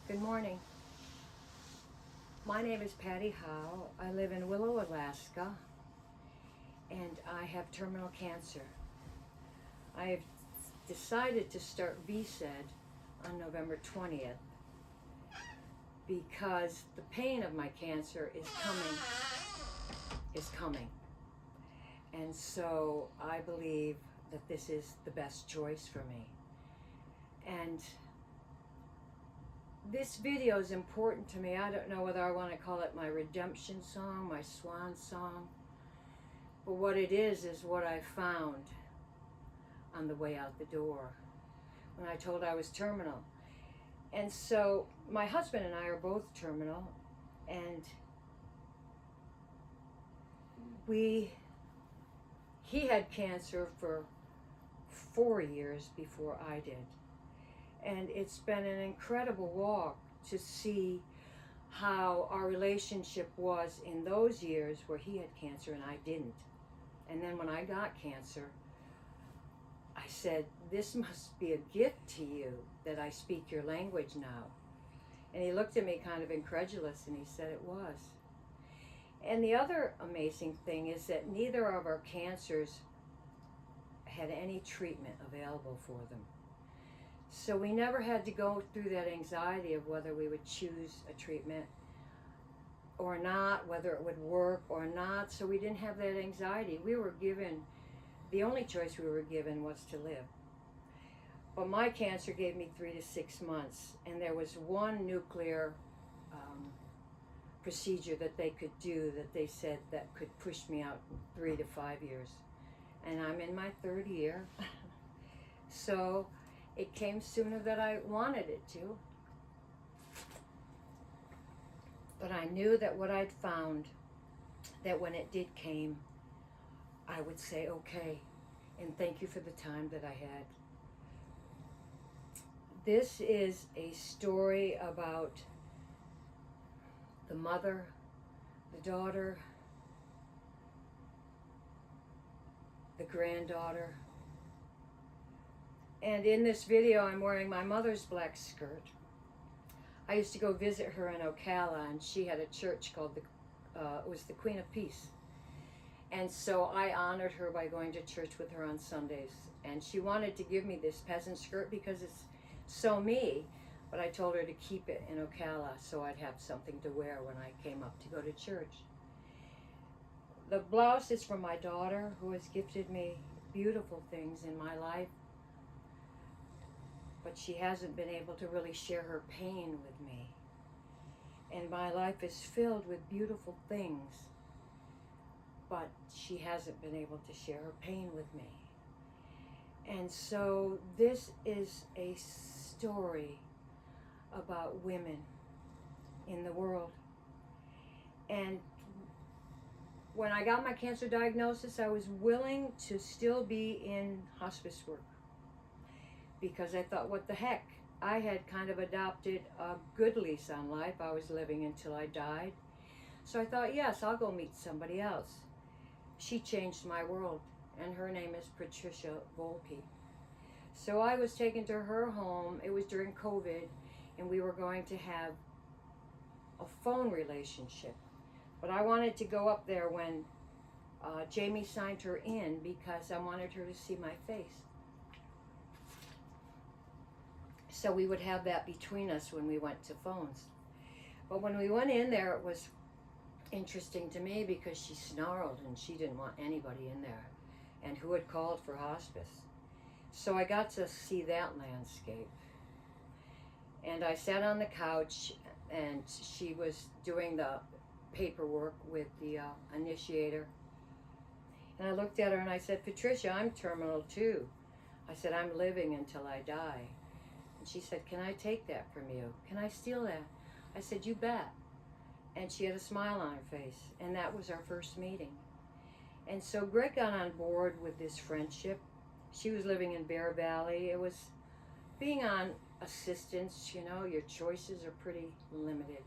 Good morning. My name is Patty Howe. I live in Willow, Alaska, and I have terminal cancer. I have decided to start VSED on November 20th because the pain of my cancer is coming. And so I believe that this is the best choice for me. And this video is important to me. I don't know whether I want to call it my redemption song, my swan song, but what it is what I found on the way out the door when I told I was terminal. And so my husband and I are both terminal, and he had cancer for 4 years before I did. And it's been an incredible walk to see how our relationship was in those years where he had cancer and I didn't. And then when I got cancer, I said, this must be a gift to you that I speak your language now. And he looked at me kind of incredulous and he said it was. And the other amazing thing is that neither of our cancers had any treatment available for them. So we never had to go through that anxiety of whether we would choose a treatment or not, whether it would work or not. So we didn't have that anxiety. We were given, the only choice we were given was to live. But my cancer gave me 3 to 6 months, and there was one nuclear procedure that they could do that they said that could push me out 3 to 5 years. And I'm in my 3rd year. So it came sooner than I wanted it to. But I knew that what I'd found, that when it did came, I would say, okay, and thank you for the time that I had. This is a story about the mother, the daughter, the granddaughter. And in this video, I'm wearing my mother's black skirt. I used to go visit her in Ocala, and she had a church called it was the Queen of Peace. And so I honored her by going to church with her on Sundays. And she wanted to give me this peasant skirt because it's so me, but I told her to keep it in Ocala so I'd have something to wear when I came up to go to church. The blouse is from my daughter, who has gifted me beautiful things in my life, but she hasn't been able to really share her pain with me. And my life is filled with beautiful things, but she hasn't been able to share her pain with me. And so this is a story about women in the world. And when I got my cancer diagnosis, I was willing to still be in hospice work because I thought, what the heck? I had kind of adopted a good lease on life. I was living until I died. So I thought, yes, I'll go meet somebody else. She changed my world, and her name is Patricia Volpe. So I was taken to her home. It was during COVID, and we were going to have a phone relationship. But I wanted to go up there when Jamie signed her in because I wanted her to see my face. So we would have that between us when we went to phones. But when we went in there, it was interesting to me because she snarled and she didn't want anybody in there. And who had called for hospice? So I got to see that landscape. And I sat on the couch and she was doing the paperwork with the initiator. And I looked at her and I said, Patricia, I'm terminal too. I said, I'm living until I die. And she said, can I take that from you? Can I steal that? I said, you bet. And she had a smile on her face. And that was our first meeting. And so Greg got on board with this friendship. She was living in Bear Valley. It was being on assistance, you know, your choices are pretty limited.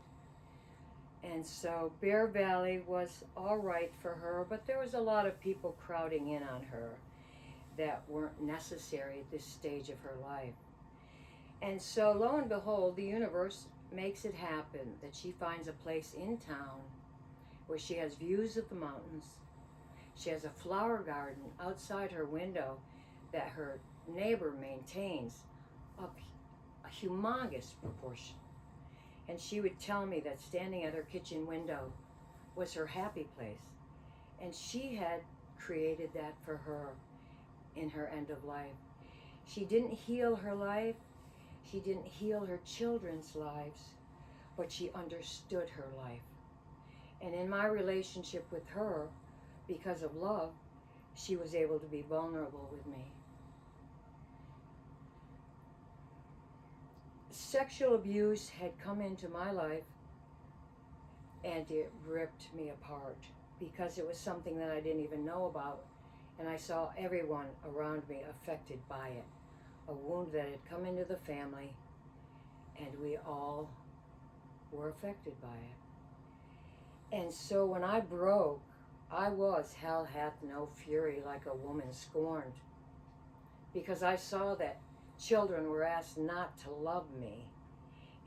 And so Bear Valley was all right for her, but there was a lot of people crowding in on her that weren't necessary at this stage of her life. And so lo and behold, the universe makes it happen that she finds a place in town where she has views of the mountains. She has a flower garden outside her window that her neighbor maintains of a humongous proportion. And she would tell me that standing at her kitchen window was her happy place. And she had created that for her in her end of life. She didn't heal her life. She didn't heal her children's lives, but she understood her life. And in my relationship with her, because of love, she was able to be vulnerable with me. Sexual abuse had come into my life and it ripped me apart because it was something that I didn't even know about, and I saw everyone around me affected by it. A wound that had come into the family, and we all were affected by it. And so when I broke, I was hell hath no fury, like a woman scorned, because I saw that children were asked not to love me,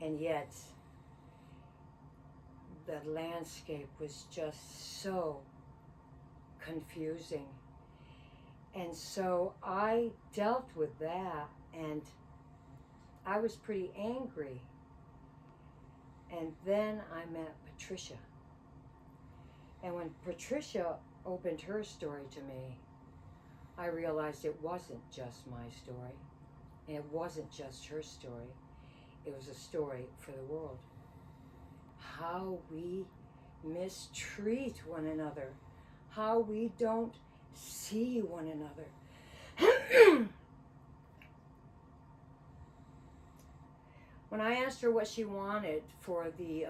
and yet the landscape was just so confusing. And so I dealt with that, and I was pretty angry. And then I met Patricia. And when Patricia opened her story to me, I realized it wasn't just my story, and it wasn't just her story. It was a story for the world. How we mistreat one another, how we don't see one another. When I asked her what she wanted for the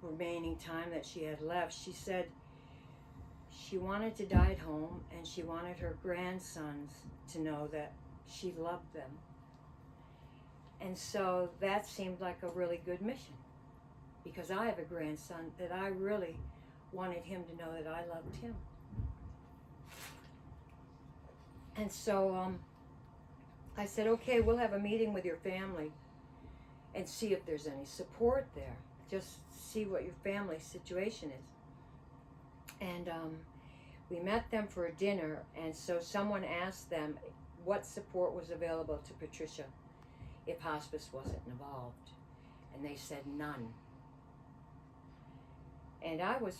remaining time that she had left, she said she wanted to die at home, and she wanted her grandsons to know that she loved them. And so that seemed like a really good mission, because I have a grandson that I really wanted him to know that I loved him. And so I said, okay, we'll have a meeting with your family and see if there's any support there. Just see what your family situation is. And we met them for a dinner, and so someone asked them what support was available to Patricia if hospice wasn't involved. And they said none. And I was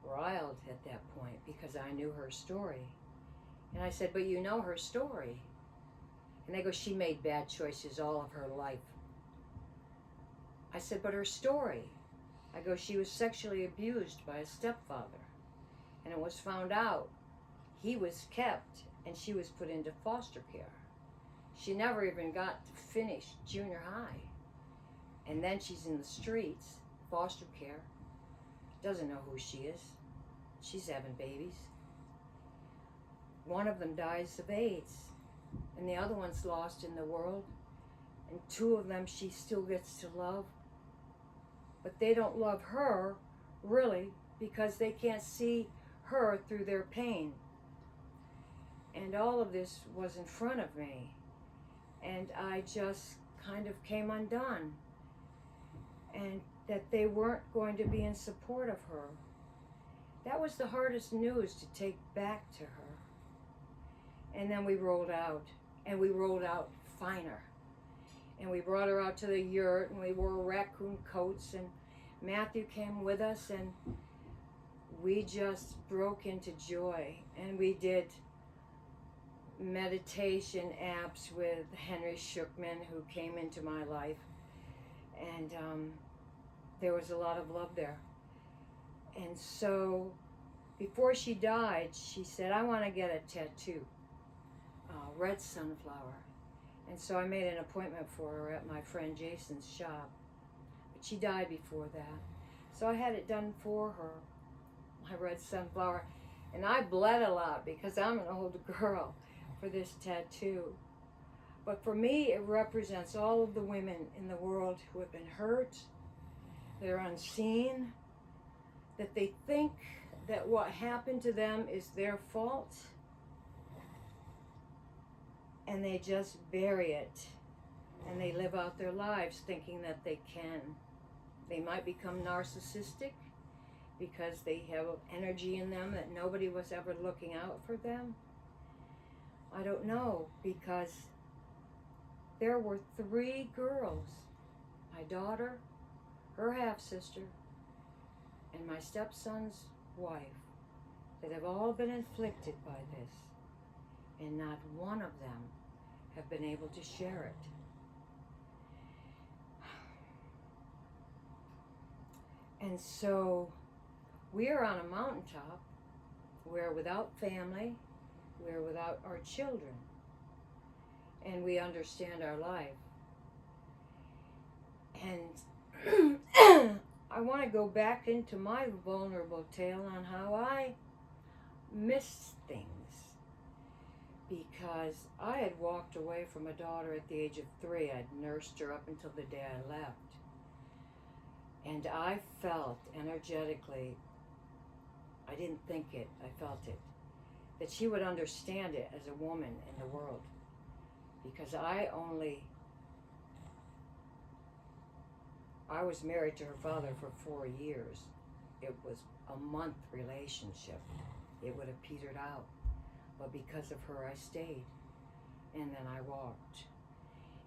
riled at that point because I knew her story. And I said, but you know her story. And they go, she made bad choices all of her life. I said, but her story. I go, she was sexually abused by a stepfather. And it was found out he was kept and she was put into foster care. She never even got to finish junior high. And then she's in the streets, foster care. Doesn't know who she is. She's having babies. One of them dies of AIDS, and the other one's lost in the world, and two of them she still gets to love. But they don't love her, really, because they can't see her through their pain. And all of this was in front of me, and I just kind of came undone, and that they weren't going to be in support of her. That was the hardest news to take back to her. And then we rolled out, and we rolled out finer. And we brought her out to the yurt, and we wore raccoon coats, and Matthew came with us, and we just broke into joy. And we did meditation apps with Henry Shookman, who came into my life. And there was a lot of love there. And so before she died, she said, I want to get a tattoo, red sunflower. And so I made an appointment for her at my friend Jason's shop. But she died before that. So I had it done for her, my red sunflower. And I bled a lot because I'm an old girl for this tattoo. But for me, it represents all of the women in the world who have been hurt, they're unseen, that they think that what happened to them is their fault, and they just bury it and they live out their lives thinking that they can. They might become narcissistic because they have energy in them that nobody was ever looking out for them. I don't know, because there were 3 girls, my daughter, her half-sister, and my stepson's wife, that have all been inflicted by this, and not one of them have been able to share it. And so we are on a mountaintop. We're without family. We're without our children. And we understand our life. And I want to go back into my vulnerable tale on how I missed things. Because I had walked away from a daughter at the age of 3. I'd nursed her up until the day I left. And I felt energetically, I didn't think it, I felt it, that she would understand it as a woman in the world. Because I was married to her father for 4 years. It was a month relationship. It would have petered out. But because of her, I stayed. And then I walked.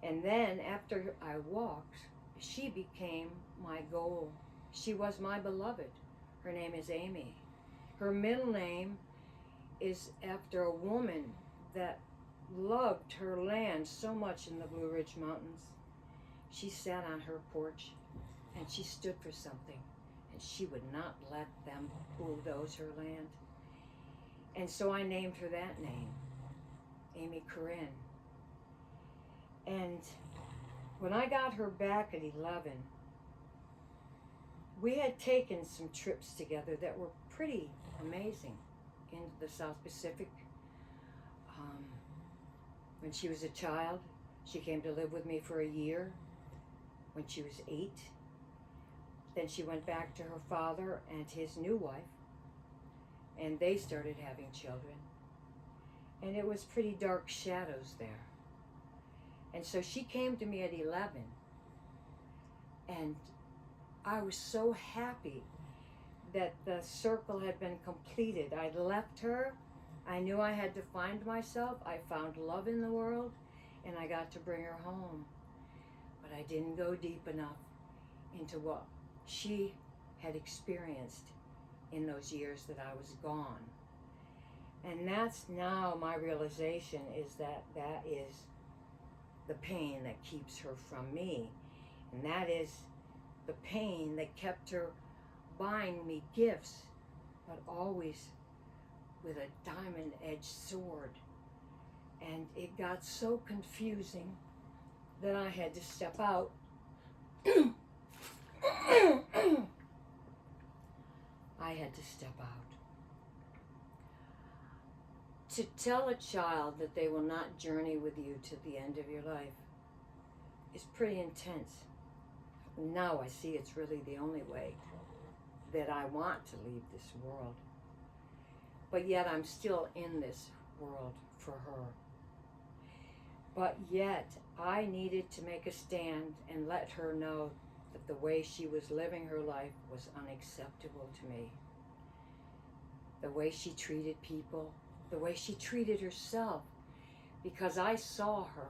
And then after I walked, she became my goal. She was my beloved. Her name is Amy. Her middle name is after a woman that loved her land so much in the Blue Ridge Mountains. She sat on her porch and she stood for something, and she would not let them bulldoze her land. And so I named her that name, Amy Corinne. And when I got her back at 11, we had taken some trips together that were pretty amazing into the South Pacific. When she was a child, she came to live with me for a year when she was 8. Then she went back to her father and his new wife, and they started having children. And it was pretty dark shadows there. And so she came to me at 11, and I was so happy that the circle had been completed. I'd left her. I knew I had to find myself. I found love in the world, and I got to bring her home. But I didn't go deep enough into what she had experienced in those years that I was gone. And that's now my realization, is that that is the pain that keeps her from me. And that is the pain that kept her buying me gifts, but always with a diamond-edged sword. And it got so confusing that I had to step out. I had to step out. To tell a child that they will not journey with you to the end of your life is pretty intense. Now I see it's really the only way that I want to leave this world. But yet I'm still in this world for her. But yet I needed to make a stand and let her know that the way she was living her life was unacceptable to me. The way she treated people, the way she treated herself, because I saw her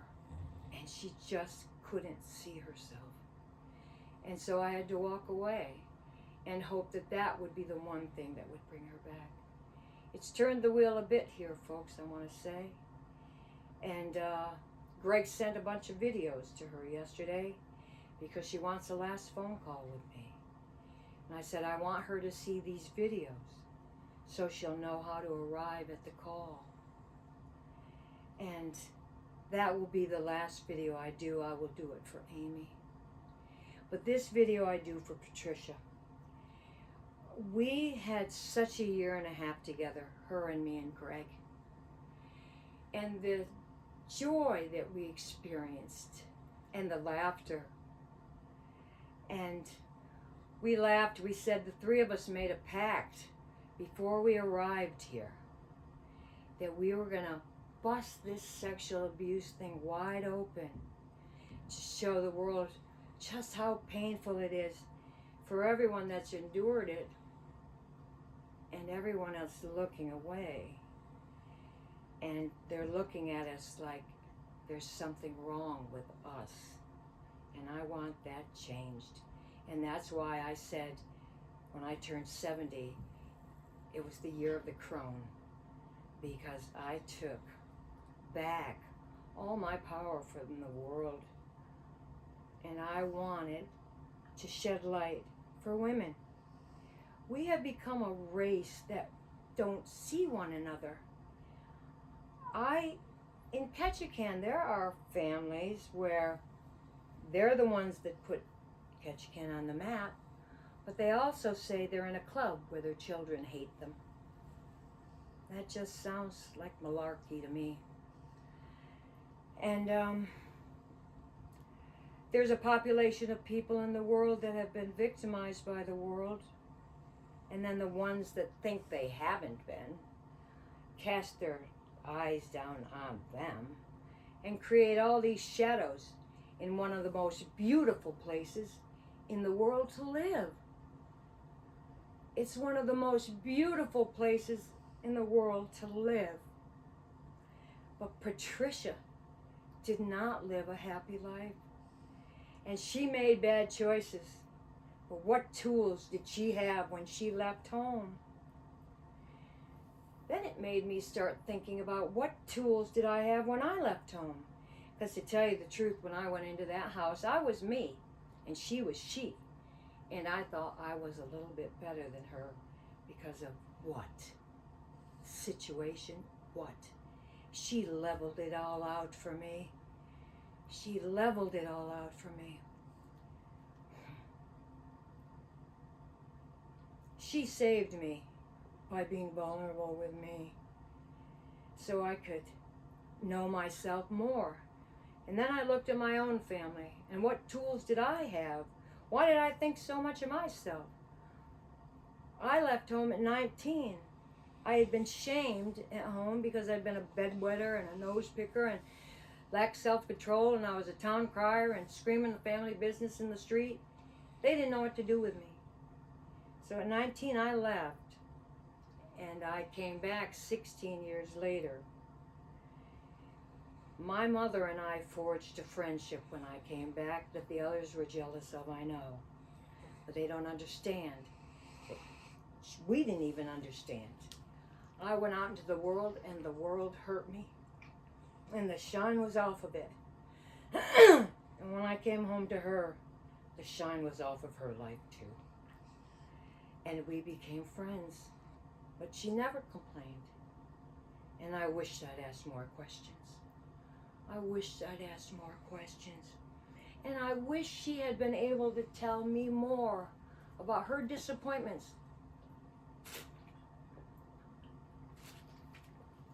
and she just couldn't see herself. And so I had to walk away and hope that that would be the one thing that would bring her back. It's turned the wheel a bit here, folks, I want to say. And Greg sent a bunch of videos to her yesterday because she wants a last phone call with me. And I said, I want her to see these videos so she'll know how to arrive at the call. And that will be the last video I do. I will do it for Amy. But this video I do for Patricia. We had such a 1.5 years together, her and me and Greg. And the joy that we experienced, and the laughter. And we laughed. We said the 3 of us made a pact before we arrived here that we were going to bust this sexual abuse thing wide open to show the world just how painful it is for everyone that's endured it and everyone else looking away. And they're looking at us like there's something wrong with us. And I want that changed. And that's why I said when I turned 70, it was the year of the crone, because I took back all my power from the world, and I wanted to shed light for women. We have become a race that don't see one another. In Ketchikan, there are families where they're the ones that put Ketchikan on the map, but they also say they're in a club where their children hate them. That just sounds like malarkey to me. And there's a population of people in the world that have been victimized by the world, and then the ones that think they haven't been cast their eyes down on them and create all these shadows in one of the most beautiful places in the world to live. It's one of the most beautiful places in the world to live. But Patricia did not live a happy life. And she made bad choices. But what tools did she have when she left home? Then it made me start thinking about what tools did I have when I left home. Because to tell you the truth, when I went into that house, I was me and she was she. And I thought I was a little bit better than her because of what? Situation? What? She leveled it all out for me. She leveled it all out for me. She saved me by being vulnerable with me so I could know myself more. And then I looked at my own family and what tools did I have? Why did I think so much of myself? I left home at 19. I had been shamed at home because I'd been a bedwetter and a nose picker and lacked self-control, and I was a town crier and screaming the family business in the street. They didn't know what to do with me. So at 19 I left, and I came back 16 years later. My mother and I forged a friendship when I came back that the others were jealous of, I know. But they don't understand. We didn't even understand. I went out into the world and the world hurt me. And the shine was off of it. And when I came home to her, the shine was off of her life too. And we became friends. But she never complained. And I wished I'd asked more questions. I wished I'd asked more questions. And I wish she had been able to tell me more about her disappointments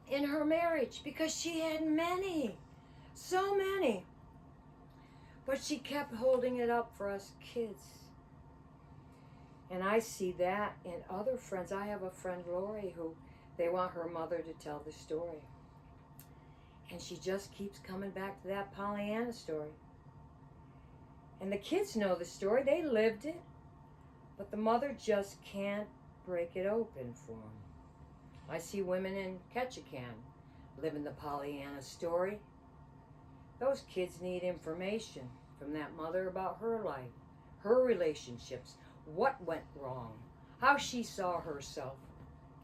in her marriage, because she had many, so many. But she kept holding it up for us kids. And I see that in other friends. I have a friend, Lori, who they want her mother to tell the story. And she just keeps coming back to that Pollyanna story. And the kids know the story. They lived it. But the mother just can't break it open for them. I see women in Ketchikan living the Pollyanna story. Those kids need information from that mother about her life, her relationships, what went wrong, how she saw herself,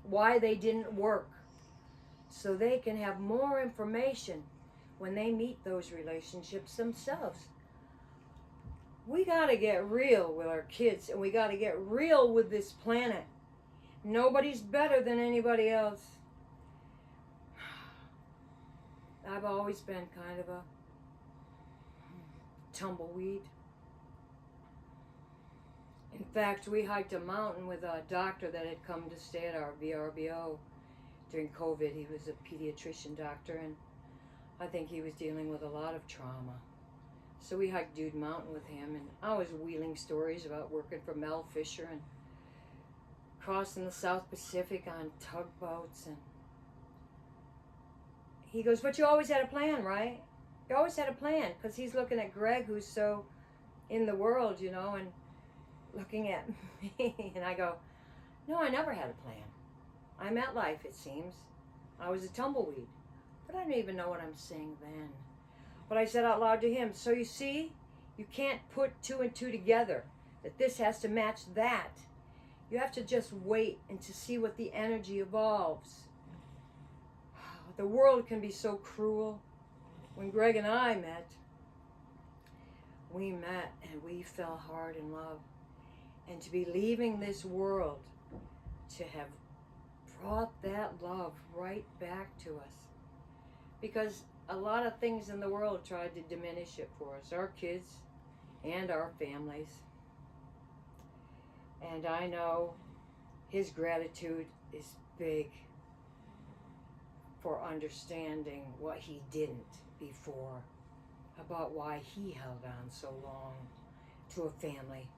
why they didn't work, so they can have more information when they meet those relationships themselves. We got to get real with our kids, and we got to get real with this planet. Nobody's better than anybody else. I've always been kind of a tumbleweed. In fact, we hiked a mountain with a doctor that had come to stay at our VRBO during COVID. He was a pediatrician doctor, and I think he was dealing with a lot of trauma. So we hiked Dude Mountain with him, and I was wheeling stories about working for Mel Fisher and crossing the South Pacific on tugboats. And he goes, "But you always had a plan, right?" He always had a plan, because he's looking at Greg, who's so in the world, you know, and looking at me. And I go, no, I never had a plan. I met life, it seems. I was a tumbleweed. But I don't even know what I'm saying then. But I said out loud to him, so you see, you can't put two and two together, that this has to match that. You have to just wait and to see what the energy evolves. The world can be so cruel. When Greg and I met, we met and we fell hard in love. And to be leaving this world, to have brought that love right back to us. Because a lot of things in the world tried to diminish it for us, our kids and our families. And I know his gratitude is big for understanding what he didn't before, about why he held on so long to a family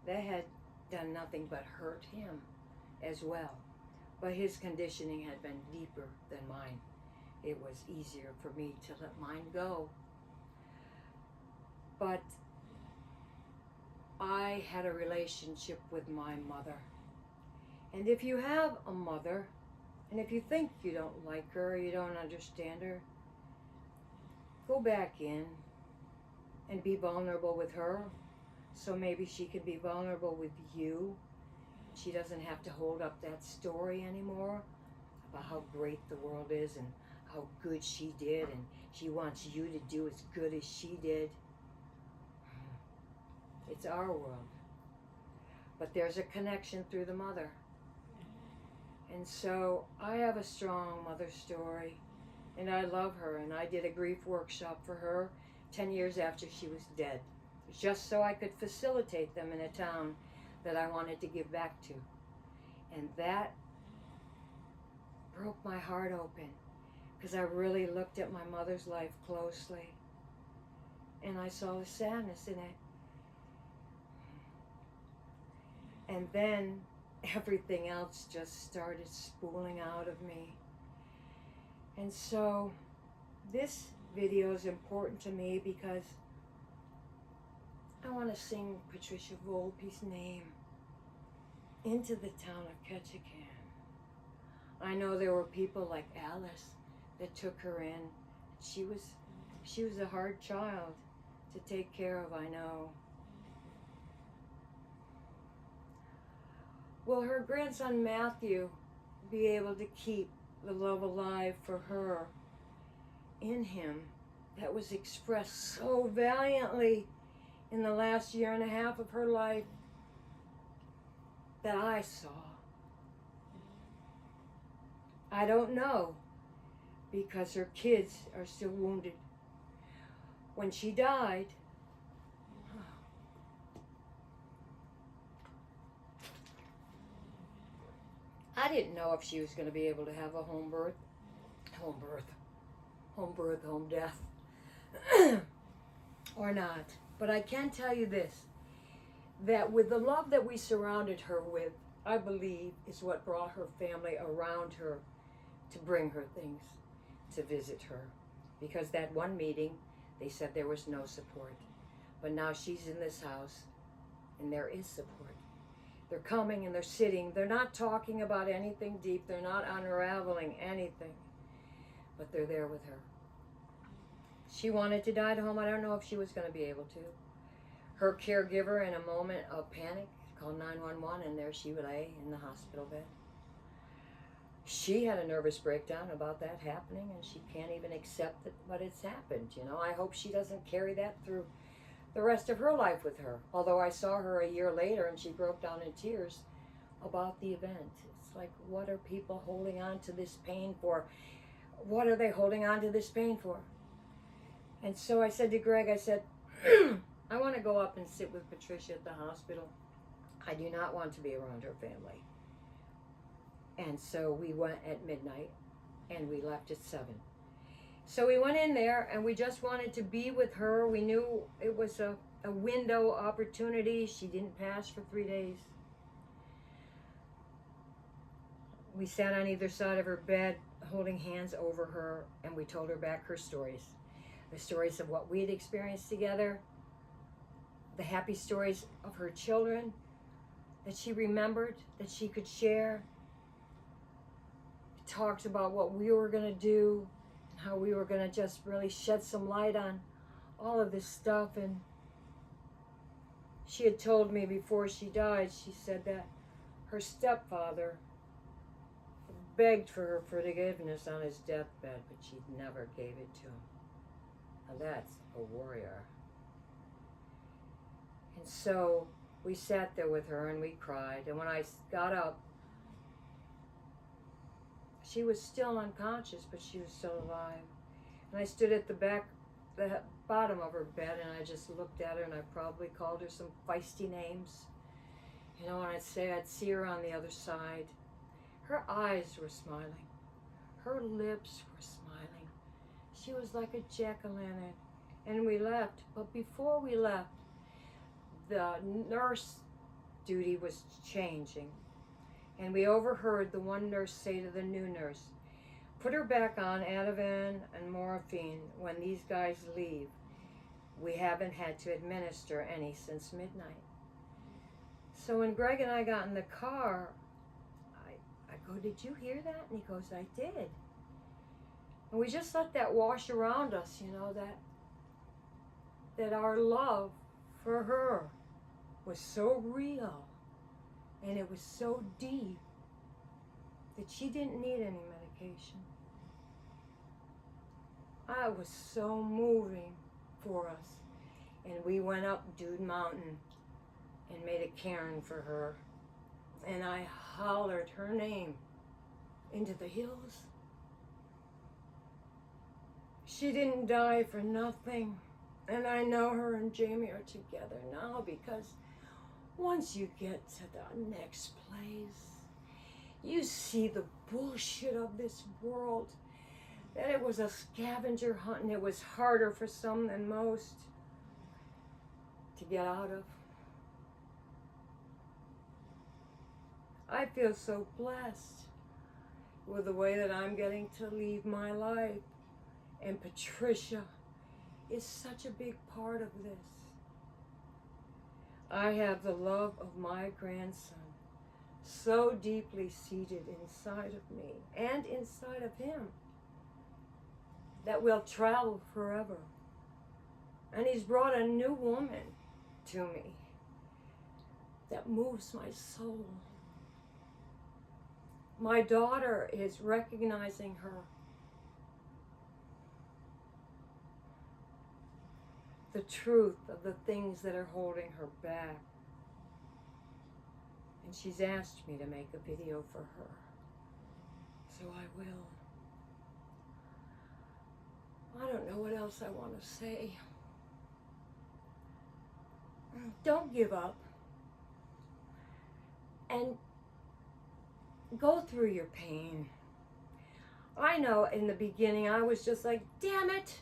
that had done nothing but hurt him as well. But his conditioning had been deeper than mine. It was easier for me to let mine go. But I had a relationship with my mother. And if you have a mother, and if you think you don't like her, or you don't understand her, go back in and be vulnerable with her, so maybe she can be vulnerable with you. She doesn't have to hold up that story anymore about how great the world is and how good she did, and she wants you to do as good as she did. It's our world. But there's a connection through the mother. And so I have a strong mother story, and I love her, and I did a grief workshop for her 10 years after she was dead, just so I could facilitate them in a town that I wanted to give back to. And that broke my heart open, because I really looked at my mother's life closely, and I saw the sadness in it. And then everything else just started spooling out of me. And so this video is important to me because I want to sing Patricia Volpe's name into the town of Ketchikan. I know there were people like Alice that took her in. She was a hard child to take care of, I know. Will her grandson Matthew be able to keep the love alive for her in him that was expressed so valiantly in the last year and a half of her life that I saw? I don't know, because her kids are still wounded. When she died, I didn't know if she was going to be able to have a home death, or not. But I can tell you this, that with the love that we surrounded her with, I believe is what brought her family around her to bring her things, to visit her. Because that one meeting, they said there was no support. But now she's in this house, and there is support. They're coming and they're sitting. They're not talking about anything deep. They're not unraveling anything. But they're there with her. She wanted to die at home. I don't know if she was going to be able to. Her caregiver, in a moment of panic, called 911, and there she lay in the hospital bed. She had a nervous breakdown about that happening, and she can't even accept that, but it's happened. You know, I hope she doesn't carry that through the rest of her life with her. Although I saw her a year later and she broke down in tears about the event. It's like, what are people holding on to this pain for? What are they holding on to this pain for? And so I said to Greg, I said, I want to go up and sit with Patricia at the hospital. I do not want to be around her family. And so we went at midnight and we left at 7. So we went in there and we just wanted to be with her. We knew it was a window opportunity. She didn't pass for 3 days. We sat on either side of her bed, holding hands over her, and we told her back her stories. the stories of what we'd experienced together, the happy stories of her children that she remembered, that she could share. It talked about what we were going to do and how we were going to just really shed some light on all of this stuff. And she had told me before she died, she said that her stepfather begged for her forgiveness on his deathbed, but she never gave it to him. Now that's a warrior. And so we sat there with her and we cried. And when I got up, she was still unconscious, but she was still alive. And I stood at the bottom of her bed, and I just looked at her, and I probably called her some feisty names. You know, and I'd see her on the other side. Her eyes were smiling. Her lips were smiling. She was like a jack-o'-lantern. And we left. But before we left, the nurse duty was changing. And we overheard the one nurse say to the new nurse, "Put her back on Ativan and morphine when these guys leave. We haven't had to administer any since midnight." So when Greg and I got in the car, I go, "Did you hear that?" And he goes, "I did." And we just let that wash around us, you know, that our love for her was so real and it was so deep that she didn't need any medication. I was so moving for us. And we went up Dude Mountain and made a cairn for her. And I hollered her name into the hills. She didn't die for nothing. And I know her and Jamie are together now, because once you get to the next place, you see the bullshit of this world. That it was a scavenger hunt, and it was harder for some than most to get out of. I feel so blessed with the way that I'm getting to leave my life. And Patricia is such a big part of this. I have the love of my grandson so deeply seated inside of me and inside of him that will travel forever. And he's brought a new woman to me that moves my soul. My daughter is recognizing her. The truth of the things that are holding her back. And she's asked me to make a video for her. So I will. I don't know what else I want to say. Don't give up. And go through your pain. I know in the beginning I was just like, damn it.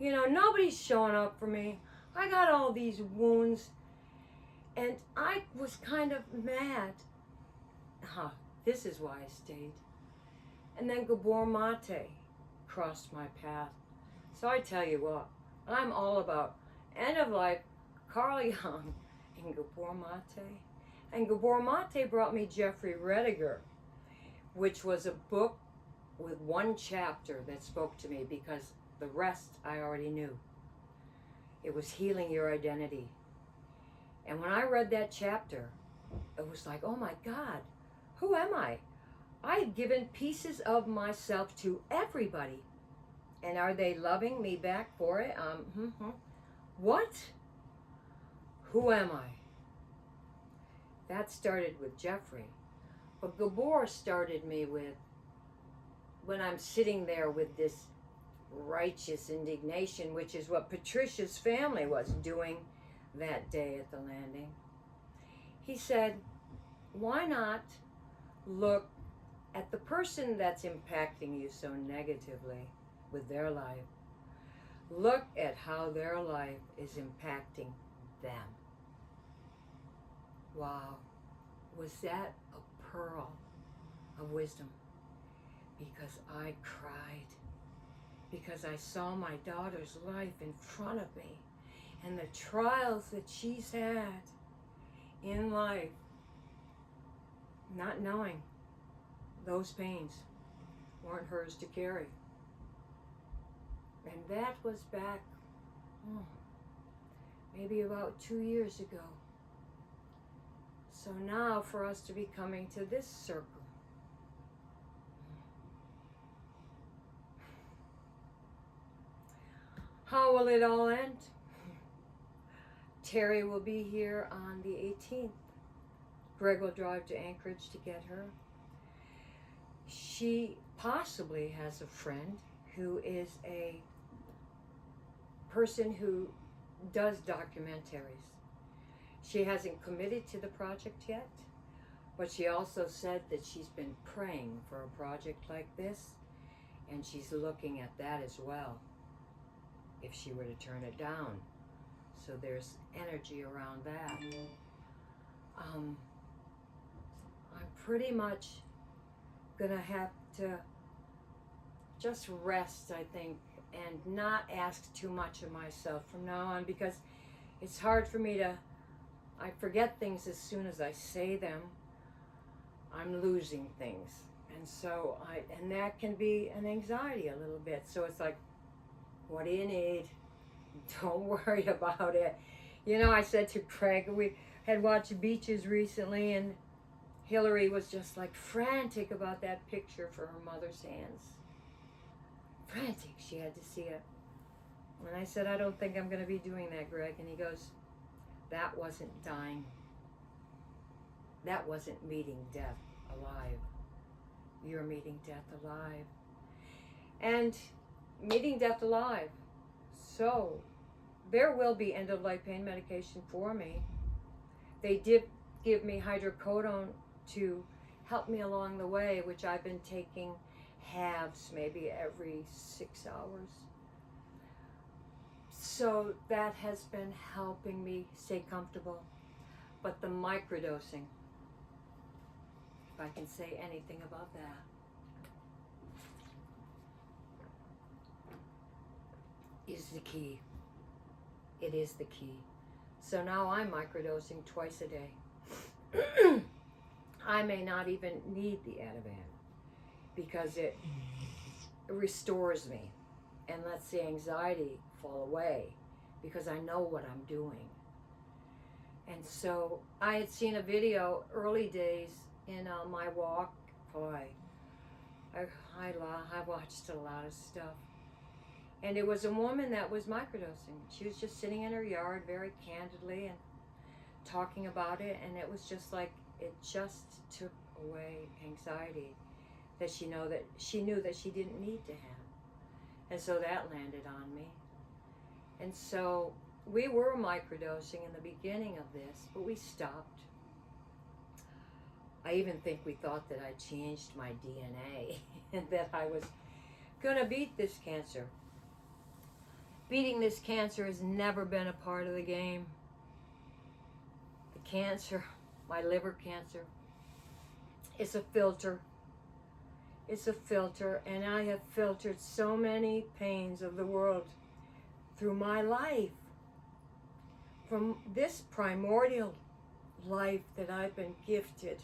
You know, nobody's showing up for me. I got all these wounds. And I was kind of mad. This is why I stayed. And then Gabor Mate crossed my path. So I tell you what, I'm all about end of life, Carl Jung, and Gabor Mate. And Gabor Mate brought me Jeffrey Rediger, which was a book with one chapter that spoke to me, because the rest I already knew. It was Healing Your Identity. And when I read that chapter, it was like, oh my God, who am I? I have given pieces of myself to everybody. And are they loving me back for it? What? Who am I? That started with Jeffrey. But Gabor started me with, when I'm sitting there with this righteous indignation, which is what Patricia's family was doing that day at the landing. He said, why not look at the person that's impacting you so negatively with their life? Look at how their life is impacting them. Wow, was that a pearl of wisdom? Because I cried. because I saw my daughter's life in front of me and the trials that she's had in life, not knowing those pains weren't hers to carry. And that was back, maybe about 2 years ago. So now for us to be coming to this circle, how will it all end? Terry will be here on the 18th. Greg will drive to Anchorage to get her. She possibly has a friend who is a person who does documentaries. She hasn't committed to the project yet, but she also said that she's been praying for a project like this, and she's looking at that as well, if she were to turn it down. So there's energy around that. I'm pretty much gonna have to just rest, I think, and not ask too much of myself from now on, because it's hard for me to, I forget things as soon as I say them. I'm losing things. And so and that can be an anxiety a little bit. So it's like, what do you need? Don't worry about it. You know, I said to Craig, we had watched Beaches recently, and Hillary was just like frantic about that picture for her mother's hands. Frantic, she had to see it. And I said, I don't think I'm going to be doing that, Greg. And he goes, that wasn't dying. That wasn't meeting death alive. You're meeting death alive. And meeting death alive. So there will be end-of-life pain medication for me. They did give me hydrocodone to help me along the way, which I've been taking halves, maybe every 6 hours. So that has been helping me stay comfortable. But the microdosing, if I can say anything about that, is the key. It is the key. So now I'm microdosing twice a day. I may not even need the Ativan because it restores me and lets the anxiety fall away because I know what I'm doing. And so I had seen a video early days in my walk. Boy, I watched a lot of stuff. And it was a woman that was microdosing. She was just sitting in her yard very candidly and talking about it. And it was just like, it just took away anxiety that she knew that she didn't need to have. And so that landed on me. And so we were microdosing in the beginning of this, but we stopped. I even think we thought that I changed my DNA and that I was gonna beat this cancer. Beating this cancer has never been a part of the game. The cancer, my liver cancer, is a filter. It's a filter, and I have filtered so many pains of the world through my life. From this primordial life that I've been gifted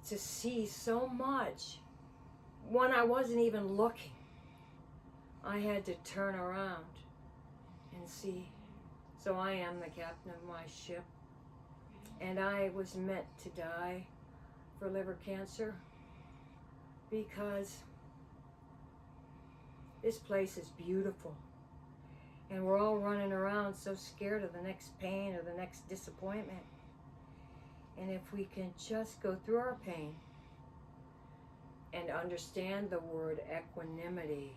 to see so much when I wasn't even looking. I had to turn around and see. So I am the captain of my ship, and I was meant to die for liver cancer because this place is beautiful, and we're all running around so scared of the next pain or the next disappointment. And if we can just go through our pain and understand the word equanimity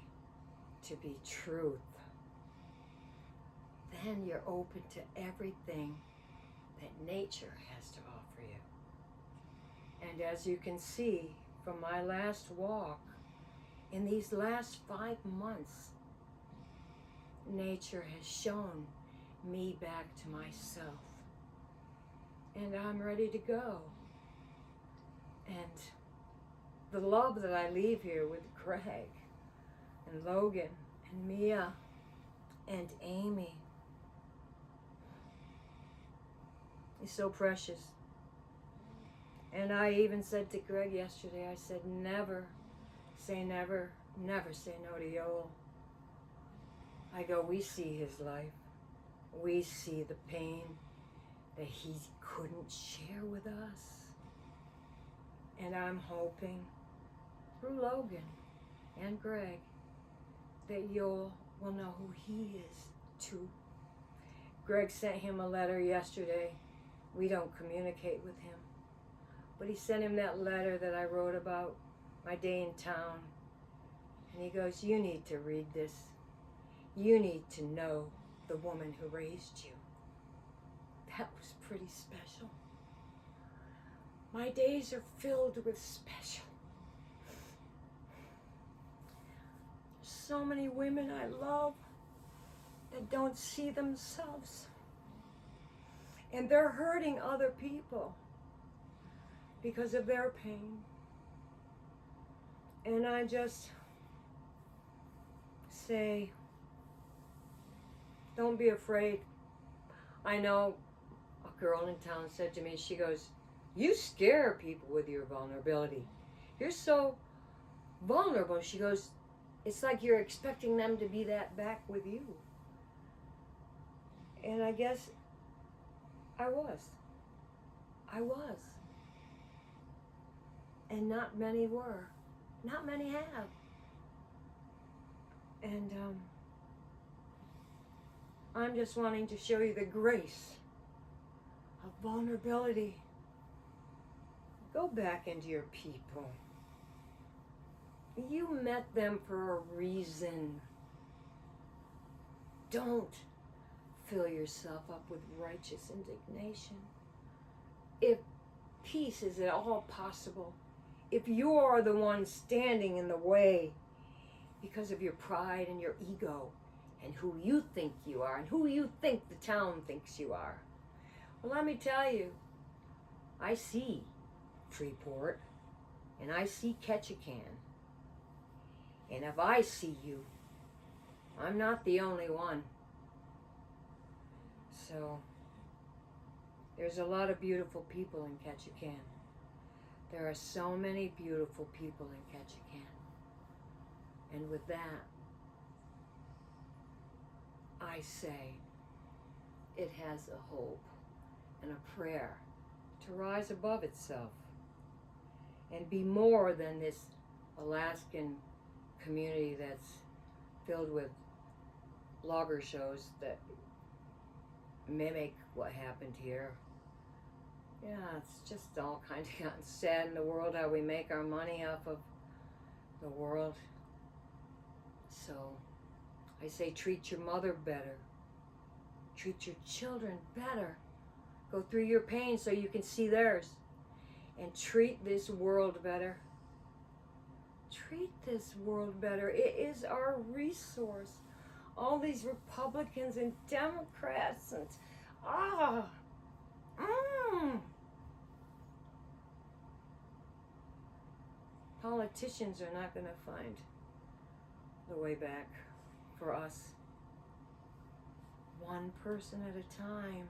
to be truth, then you're open to everything that nature has to offer you. And as you can see from my last walk, in these last 5 months, nature has shown me back to myself. And I'm ready to go. And the love that I leave here with Greg, and Logan and Mia and Amy. He's so precious. And I even said to Greg yesterday, I said, never say never, never say no to Yoel. I go, we see his life. We see the pain that he couldn't share with us. And I'm hoping, through Logan and Greg, that Yoel will know who he is too. Greg sent him a letter yesterday. We don't communicate with him. But he sent him that letter that I wrote about my day in town. And he goes, you need to read this. You need to know the woman who raised you. That was pretty special. My days are filled with special. So many women I love that don't see themselves. And they're hurting other people because of their pain. And I just say, don't be afraid. I know a girl in town said to me, she goes, you scare people with your vulnerability. You're so vulnerable. She goes, it's like you're expecting them to be that back with you. And I guess I was. And not many were. Not many have. And I'm just wanting to show you the grace of vulnerability. Go back into your people. You met them for a reason. Don't fill yourself up with righteous indignation. If peace is at all possible, if you are the one standing in the way because of your pride and your ego and who you think you are and who you think the town thinks you are, well, let me tell you, I see Freeport and I see Ketchikan. And if I see you, I'm not the only one. So, there's a lot of beautiful people in Ketchikan. There are so many beautiful people in Ketchikan. And with that, I say, it has a hope and a prayer to rise above itself and be more than this Alaskan community that's filled with logger shows that mimic what happened here. Yeah, it's just all kind of gotten sad in the world how we make our money off of the world. So I say treat your mother better. Treat your children better. Go through your pain so you can see theirs. And treat this world better. Treat this world better. It is our resource. All these Republicans and Democrats and politicians are not going to find the way back for us. One person at a time.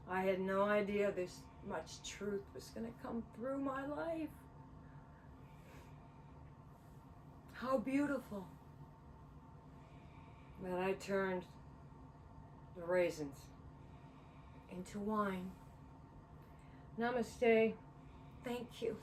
I had no idea this much truth was going to come through my life. How beautiful that I turned the raisins into wine. Namaste. Thank you.